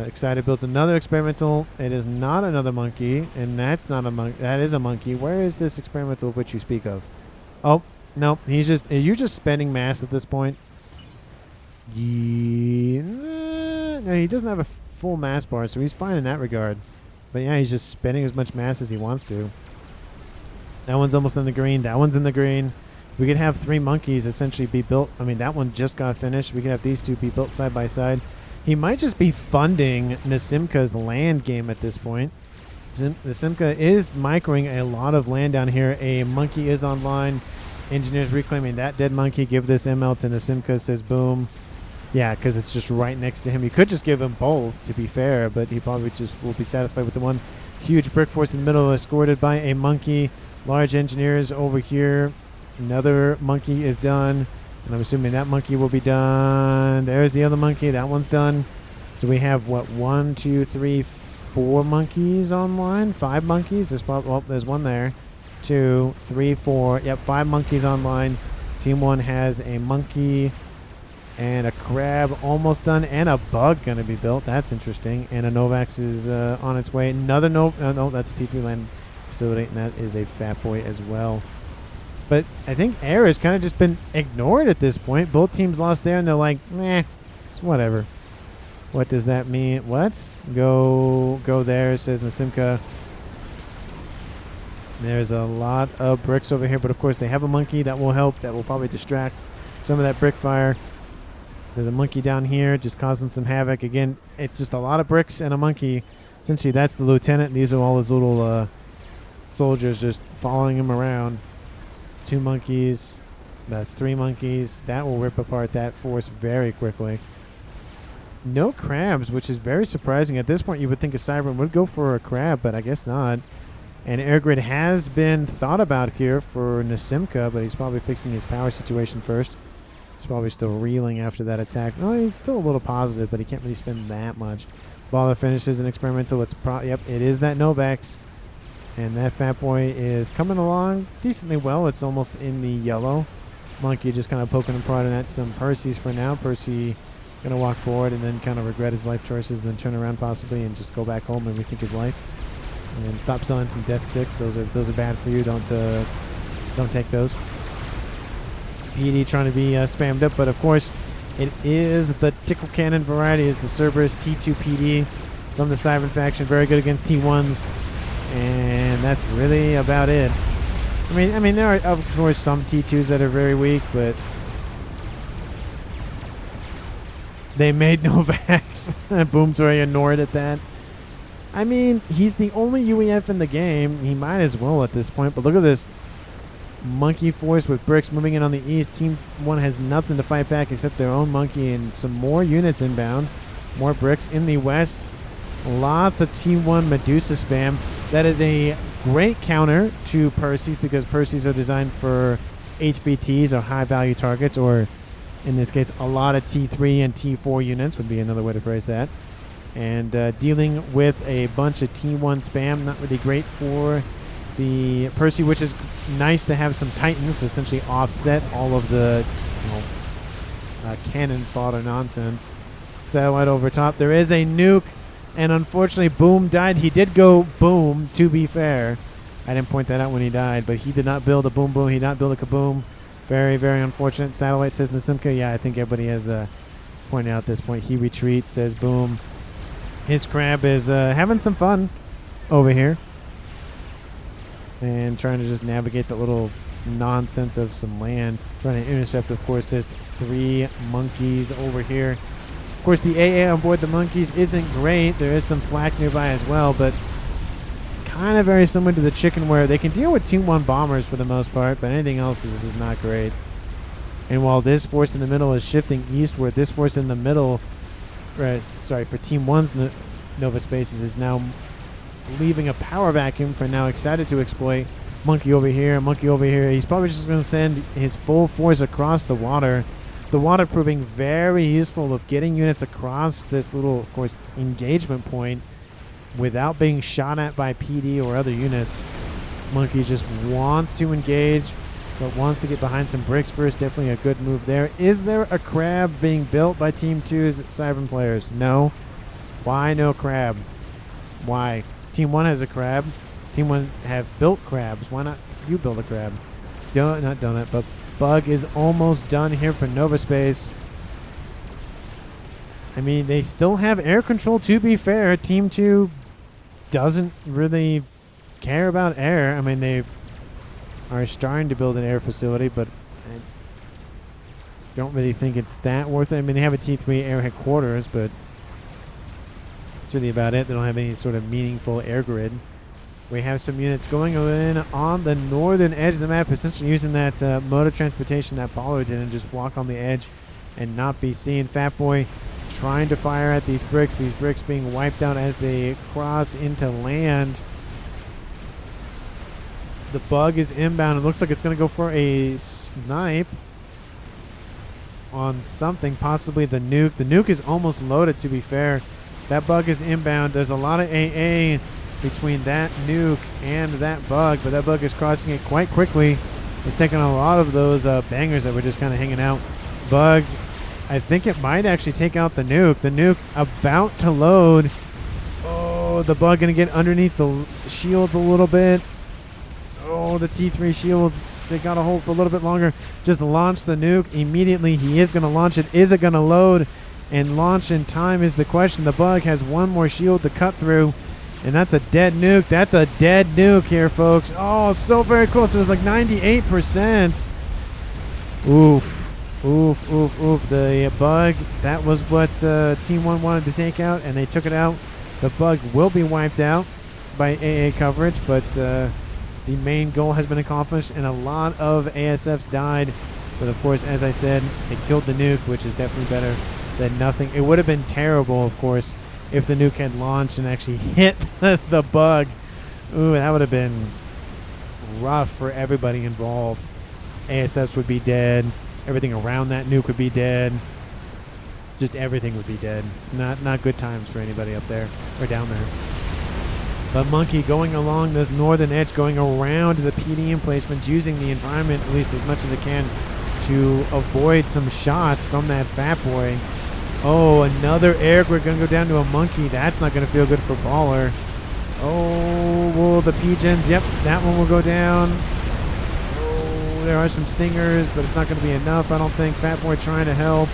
Excited builds another experimental. It is not another monkey, and that's not a monkey. That is a monkey. Where is this experimental of which you speak of? Oh, no, he's just. Are you just spending mass at this point? Yeah, no, he doesn't have a full mass bar, so he's fine in that regard. But yeah, he's just spending as much mass as he wants to. That one's almost in the green. That one's in the green. We could have 3 monkeys essentially be built. I mean, that one just got finished. We could have these 2 be built side by side. He might just be funding Nasimka's land game at this point. Nasimka is microing a lot of land down here. A monkey is online. Engineers reclaiming that dead monkey. Give this ML to Nasimka, says boom. Yeah, because it's just right next to him. You could just give him both, to be fair, but he probably just will be satisfied with the one. Huge brick force in the middle, escorted by a monkey. Large engineers over here. Another monkey is done. And I'm assuming that monkey will be done. There's the other monkey. That one's done. So we have, what, 1, 2, 3, 4 monkeys online? 5 monkeys? There's probably, well, there's one there. 2, 3, 4. Yep, 5 monkeys online. Team 1 has a monkey and a crab almost done, and a bug going to be built. That's interesting. And a Novax is on its way. Another no, that's T3 land facility, and that is a fat boy as well. But I think air has kind of just been ignored at this point. Both teams lost there, and they're like, nah, it's whatever. What does that mean? What? Go there, says Nasimka. There's a lot of bricks over here, but of course they have a monkey that will help. That will probably distract some of that brick fire. There's a monkey down here just causing some havoc. Again, it's just a lot of bricks and a monkey. Essentially, that's the lieutenant. These are all his little soldiers just following him around. It's 2 monkeys. That's 3 monkeys. That will rip apart that force very quickly. No crabs, which is very surprising. At this point, you would think a Cybran would go for a crab, but I guess not. And air grid has been thought about here for Nasimka, but he's probably fixing his power situation first. He's probably still reeling after that attack. No, he's still a little positive, but he can't really spend that much. Baller finishes an experimental. Yep, it is that Novex. And that fat boy is coming along decently well. It's almost in the yellow. Monkey just kind of poking and prodding at some Percy's for now. Percy going to walk forward and then kind of regret his life choices and then turn around possibly and just go back home and rethink his life. And stop selling some death sticks. Those are bad for you. Don't take those. PD trying to be spammed up, but of course it is the tickle cannon variety. Is the Cerberus T2 PD from the Cybran faction, very good against T1s, and that's really about it. I mean there are of course some T2s that are very weak, but they made no vax. Boom Tory Nord at that. I mean, he's the only UEF in the game. He might as well at this point, but look at this monkey force with bricks moving in on the east. Team 1 has nothing to fight back except their own monkey and some more units inbound. More bricks in the west. Lots of Team 1 Medusa spam. That is a great counter to Percy's because Percy's are designed for HVTs or high value targets, or in this case a lot of T3 and T4 units would be another way to phrase that. And dealing with a bunch of T1 spam, not really great for the Percy, which is nice to have some Titans to essentially offset all of the cannon fodder nonsense. Satellite over top. There is a nuke, and unfortunately Boom died. He did go boom, to be fair. I didn't point that out when he died, but he did not build a boom boom. He did not build a kaboom. Very, very unfortunate. Satellite says Nasimka. Yeah, I think everybody has pointed out at this point. He retreats, says Boom. His crab is having some fun over here and trying to just navigate the little nonsense of some land. Trying to intercept, of course, this 3 monkeys over here. Of course, the AA on board the monkeys isn't great. There is some flak nearby as well, but kind of very similar to the chicken where they can deal with Team 1 bombers for the most part, but anything else is not great. And while this force in the middle is shifting eastward, this force in the middle, for Team 1's Nova Spaces is now leaving a power vacuum for now excited to exploit. Monkey over here, monkey over here. He's probably just going to send his full force across the water. The water proving very useful of getting units across this little, of course, engagement point without being shot at by PD or other units. Monkey just wants to engage, but wants to get behind some bricks first. Definitely a good move there. Is there a crab being built by Team 2's Cybran players? No. Why no crab? Why? Team 1 has a crab. Team 1 have built crabs. Why not you build a crab? Not donut, but Bug is almost done here for Nova Space. I mean, they still have air control, to be fair. Team 2 doesn't really care about air. I mean, they are starting to build an air facility, but I don't really think it's that worth it. I mean, they have a T3 air headquarters, but that's really about it. They don't have any sort of meaningful air grid. We have some units going in on the northern edge of the map, essentially using that mode of transportation that Baller did and just walk on the edge and not be seen. Fat Boy trying to fire at these bricks being wiped out as they cross into land. The Bug is inbound. It looks like it's going to go for a snipe on something, possibly the nuke. The nuke is almost loaded, to be fair. That Bug is inbound. There's a lot of AA between that nuke and that Bug, but that Bug is crossing it quite quickly. It's taking a lot of those bangers that were just kind of hanging out. Bug, I think it might actually take out the nuke. The nuke about to load. Oh, the Bug going to get underneath the shields a little bit. Oh, the T3 shields, they got to hold for a little bit longer. Just launch the nuke immediately. He is going to launch it. Is it going to load and launch in time is the question. The Bug has one more shield to cut through, and that's a dead nuke. That's a dead nuke here, folks. Oh, so very close. It was like 98%. Oof. Oof, oof, oof. The bug, that was what Team 1 wanted to take out, and they took it out. The bug will be wiped out by AA coverage, but the main goal has been accomplished, and a lot of ASFs died. But, of course, as I said, it killed the nuke, which is definitely better than nothing. It would have been terrible, of course, if the nuke had launched and actually hit the bug. Ooh, that would have been rough for everybody involved. ASFs would be dead. Everything around that nuke would be dead. Just everything would be dead. Not good times for anybody up there or down there. But Monkey going along this northern edge, going around the PD emplacements, using the environment at least as much as it can to avoid some shots from that Fat Boy. Oh, another air grid going to go down to a Monkey. That's not going to feel good for Baller. Oh, well, the P-Gens, yep, that one will go down. Oh, there are some stingers, but it's not going to be enough, I don't think. Fat Boy trying to help.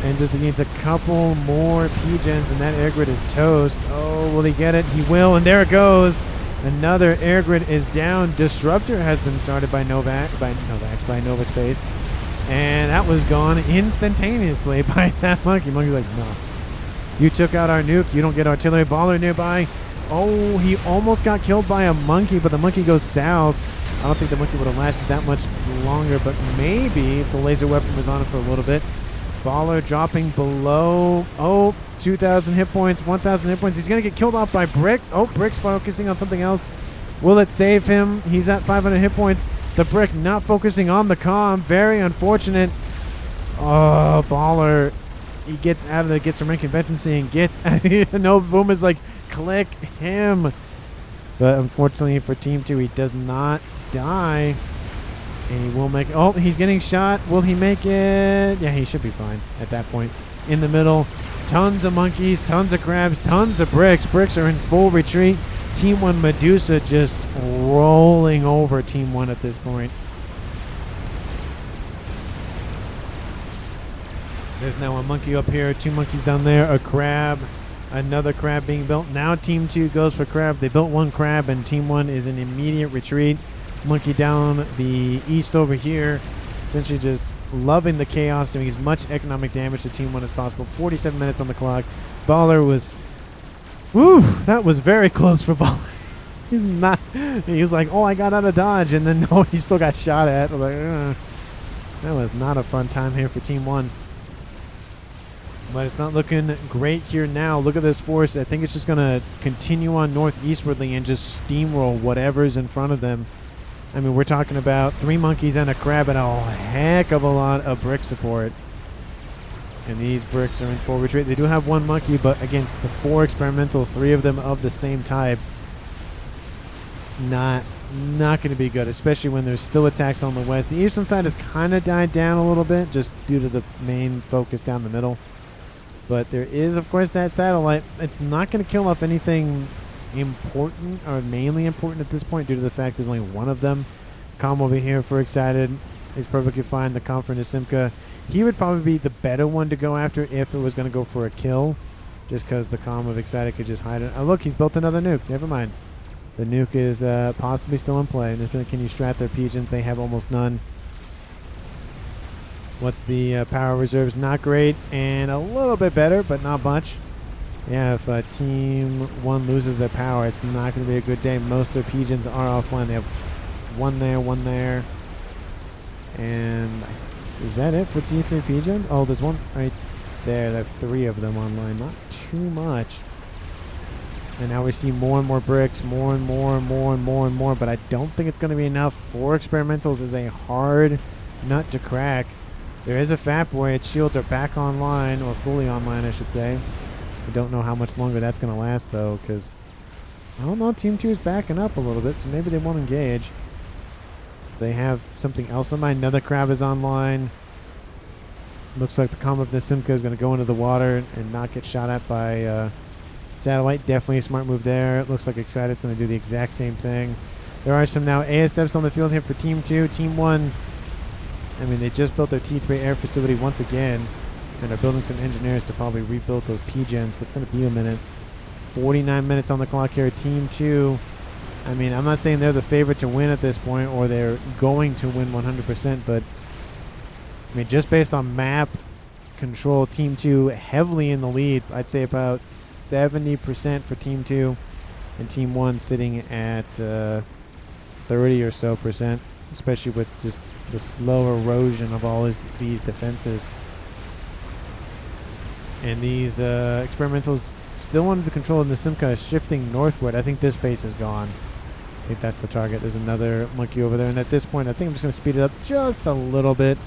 And just needs a couple more P-Gens, and that air grid is toast. Oh, will he get it? He will, and there it goes. Another air grid is down. Disruptor has been started by Nova Space. And that was gone instantaneously by that Monkey. Monkey's like, no. You took out our nuke. You don't get artillery. Baller nearby. Oh, he almost got killed by a Monkey, but the Monkey goes south. I don't think the Monkey would have lasted that much longer, but maybe if the laser weapon was on him for a little bit. Baller dropping below. Oh, 2,000 hit points, 1,000 hit points. He's going to get killed off by Bricks. Oh, Bricks focusing on something else. Will it save him? He's at 500 hit points. The Brick not focusing on the comm. Very unfortunate. Oh, Baller. He gets out of there, gets some rank convention and gets. No, Boom is like, click him. But unfortunately for Team 2, he does not die. And he will make it. Oh, he's getting shot. Will he make it? Yeah, he should be fine at that point. In the middle, tons of Monkeys, tons of crabs, tons of Bricks. Bricks are in full retreat. Team 1 Medusa just rolling over Team 1 at this point. There's now a Monkey up here, 2 Monkeys down there, a crab, another crab being built. Now Team 2 goes for crab. They built 1 crab, and Team 1 is in immediate retreat. Monkey down the east over here, essentially just loving the chaos, doing as much economic damage to Team 1 as possible. 47 minutes on the clock. Baller was, woo, that was very close for Baller. He was like, oh, I got out of dodge, and then no, he still got shot at. I was like, that was not a fun time here for Team 1. But it's not looking great here now. Look at this force. I think it's just going to continue on northeastwardly and just steamroll whatever's in front of them. I mean, we're talking about 3 Monkeys and a crab and a heck of a lot of brick support. And these bricks are in full retreat. They do have 1 Monkey, but against the 4 experimentals, 3 of them of the same type, not going to be good, especially when there's still attacks on the west. The eastern side has kind of died down a little bit just due to the main focus down the middle. But there is, of course, that satellite. It's not going to kill off anything important or mainly important at this point due to the fact there's only 1 of them. Comm over here for Excited is perfectly fine. The Comm for Nasimka, he would probably be the better one to go after if it was going to go for a kill, just because the Comm of Excited could just hide it. Oh, look, he's built another nuke. Never mind. The nuke is possibly still in play. Can you strat their Pigeons? They have almost none. What's the power reserves? Not great, and a little bit better, but not much. Yeah, if Team 1 loses their power, it's not going to be a good day. Most of their Pigeons are offline. They have 1 there, 1 there. And is that it for D3 Pigeon? Oh, there's 1 right there. There are 3 of them online. Not too much. And now we see more and more bricks, more and more and more and more and more. But I don't think it's going to be enough. 4 experimentals is a hard nut to crack. There is a Fat Boy. Its shields are back online, or fully online, I should say. I don't know how much longer that's going to last, though, because, I don't know, Team 2 is backing up a little bit, so maybe they won't engage. They have something else in mind. Another crab is online. Looks like the Comm of Nasimka is going to go into the water and not get shot at by satellite. Definitely a smart move there. It looks like Excited's going to do the exact same thing. There are some now ASFs on the field here for Team 2. Team 1, I mean, they just built their T3 air facility once again. And are building some engineers to probably rebuild those P-Gens, but it's going to be a minute. 49 minutes on the clock here. Team 2, I mean, I'm not saying they're the favorite to win at this point or they're going to win 100%, but I mean, just based on map control, Team 2 heavily in the lead. I'd say about 70% for Team 2, and Team 1 sitting at 30 or so percent, especially with just the slow erosion of all these defenses. And these experimentals still under the control, and the Simca is shifting northward. I think this base is gone. I think that's the target. There's another monkey over there, and at this point I think I'm just going to speed it up just a little bit,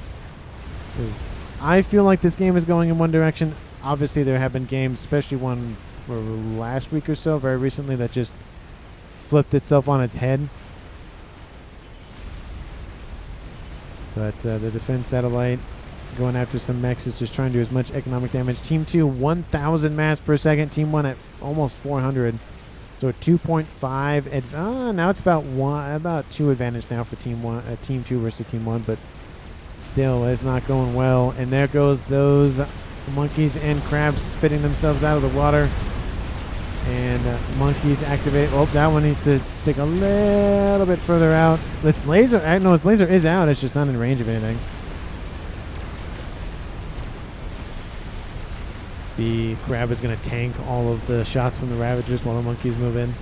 because I feel like this game is going in one direction. Obviously there have been games, especially one last week or so, very recently, that just flipped itself on its head. But the defense satellite going after some mechs is just trying to do as much economic damage. Team 2, 1,000 mass per second. Team 1 at almost 400. So 2.5. Now it's about 2 advantage now for Team 1, Team 2 versus Team 1. But still, it's not going well. And there goes those monkeys and crabs spitting themselves out of the water. And monkeys activate. Oh, that one needs to stick a little bit further out. Its laser, no, its laser is out. It's just not in range of anything. The crab is going to tank all of the shots from the Ravagers while the monkeys move in.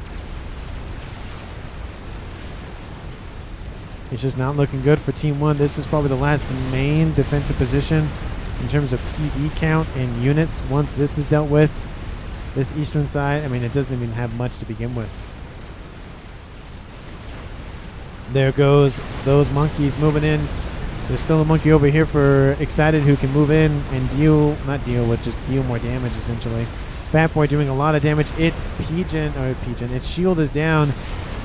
It's just not looking good for Team 1. This is probably the last main defensive position in terms of PV count and units. Once this is dealt with, this eastern side, I mean, it doesn't even have much to begin with. There goes those monkeys moving in. There's still a monkey over here for Excited who can move in and deal more damage essentially. Fat Boy doing a lot of damage. Its its shield is down.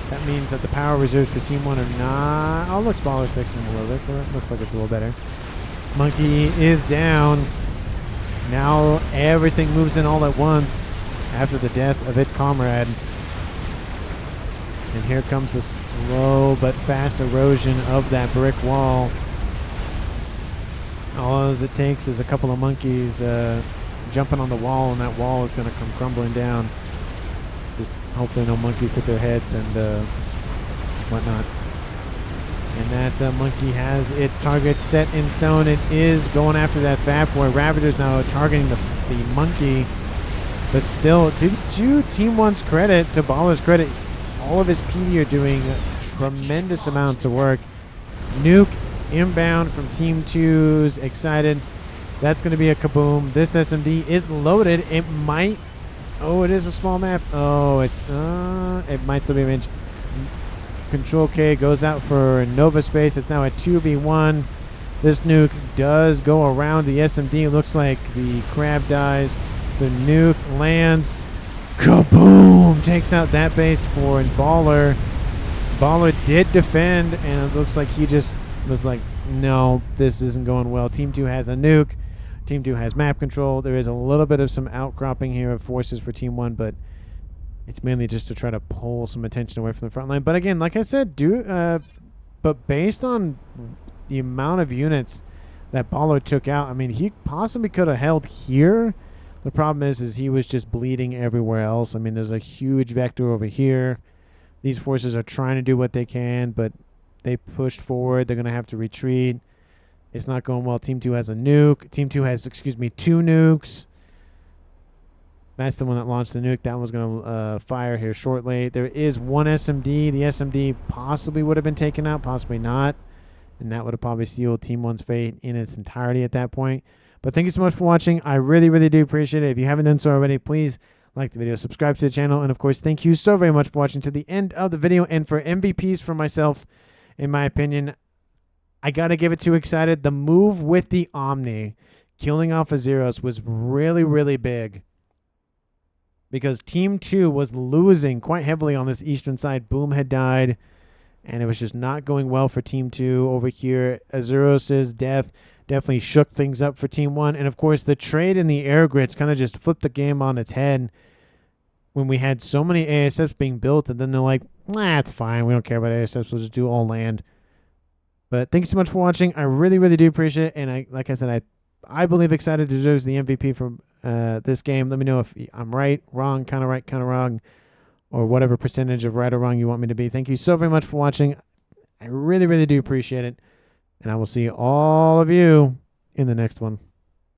That means that the power reserves for Team 1 are not. Oh, look, Baller's fixing him a little bit, so it looks like it's a little better. Monkey is down. Now everything moves in all at once after the death of its comrade. And here comes the slow but fast erosion of that brick wall. All it takes is a couple of monkeys jumping on the wall, and that wall is going to come crumbling down. Just hopefully no monkeys hit their heads and whatnot. And that monkey has its target set in stone. It is going after that Fat Boy. Ravager's now targeting the monkey. But still, to Team 1's credit, to Baller's credit, all of his PD are doing tremendous amounts of work. Nuke inbound from Team 2's Excited. That's going to be a kaboom. This SMD is loaded. It might. Oh, it is a small map. Oh, it might still be range. Control K goes out for Nova Space. It's now a 2v1. This nuke does go around the SMD. It looks like the crab dies. The nuke lands. Kaboom! Takes out that base for Baller. Baller did defend, and it looks like he just was like, no, this isn't going well. Team 2 has a nuke. Team 2 has map control. There is a little bit of some outcropping here of forces for Team 1, but it's mainly just to try to pull some attention away from the front line. But again, like I said, but based on the amount of units that Baller took out, I mean, he possibly could have held here. The problem is he was just bleeding everywhere else. I mean, there's a huge vector over here. These forces are trying to do what they can, but they pushed forward. They're going to have to retreat. It's not going well. Team 2 has a nuke. Team 2 has, 2 nukes. That's the one that launched the nuke. That one's going to fire here shortly. There is one SMD. The SMD possibly would have been taken out, possibly not. And that would have probably sealed Team 1's fate in its entirety at that point. But thank you so much for watching. I really, really do appreciate it. If you haven't done so already, please like the video, subscribe to the channel, and of course, thank you so very much for watching to the end of the video. And for MVPs for myself, in my opinion, I got to give it to Excited. The move with the Omni, killing off Azeros, was really, really big. Because Team 2 was losing quite heavily on this eastern side. Boom had died, and it was just not going well for Team 2 over here. Azeros' death definitely shook things up for Team 1. And, of course, the trade in the air grids kind of just flipped the game on its head when we had so many ASFs being built, and then they're like, nah, it's fine. We don't care about ASFs. We'll just do all land. But thanks so much for watching. I really, really do appreciate it. And like I said, I believe Excited deserves the MVP from this game. Let me know if I'm right, kind of wrong, or whatever percentage of right or wrong you want me to be. Thank you so very much for watching. I really, really do appreciate it. And I will see all of you in the next one.